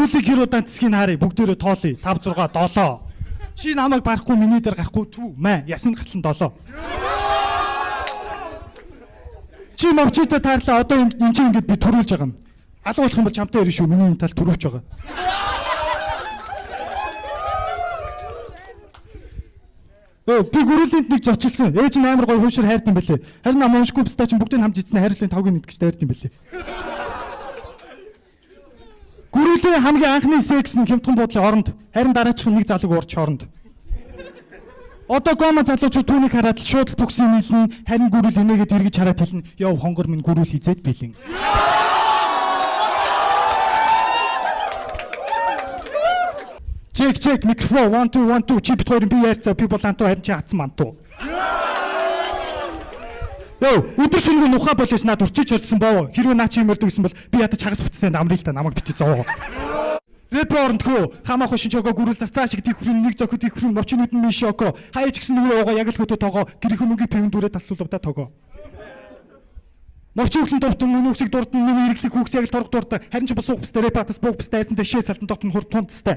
гүрүүлийг хэр удаан цэсгийг харъя. Бүгдээрээ тоолъё. 5 6 7. Чи намайг барахгүй миний дээр гарахгүй түв маа. Ясны гатлан 7. Чи мовчтой таарлаа одоо энэ чинь ингэж би төрүүлж байгаа юм. Алга болох юм бол чамтай ирэн шүү. Миний энэ тал төрөвч байгаа. Би гүрүүлэнд нэг зочилсон. Ээж нь амар гоё хуушир хайрт юм бэлээ. Харин нам уншгүй бистаа чинь бүгдийг хамж ийцэн хайрлын 5-гийн 1 гэж дайрт юм бэлээ. Гүрүүлээ хамгийн анхны секс нь хямдхан буудлын оронд. Харин дараачих нэг залууг уурч оронд. Одоо гома залуучууд түүнийг хараад л шууд л бүксийн нийлнэ. Харин гүрүүл инээгээд эргэж хараад хэлнэ. Йоо хонгор минь гүрүүл хизээд билэн. Чек микрофон 1 2 1 2 чи бит хоёрын би ярьцаа би болантуу харин чи хатсан мантуу. Йоо өдөр шинэ нухаа болоос наад урчиж орсон боо. Хэрвээ наа чи юмэрдэг гэсэн бол би ядаж хагас бүтсэн амрыг л та намайг бити зовоо. Рэп орондхөө хамаах шин чого гүрүүл зарцаа шиг тийхрэн нэг зохид тийхрэн мовчнууд нь шоко. Хаяч гэсэн нүрээ байгаа яг л хөтө тоогоо гэрэх мөнгөний пивэн дүрээ таслуулав да тоогоо. Мовчууглын дуртан нүнүксийг дурдан миний хэрэглэх хүүхс яг л торг дуртай. Харин ч босуух бистэ рэп атас буух бистэ айсан дэшээ салтан дотн хурд тунтстай.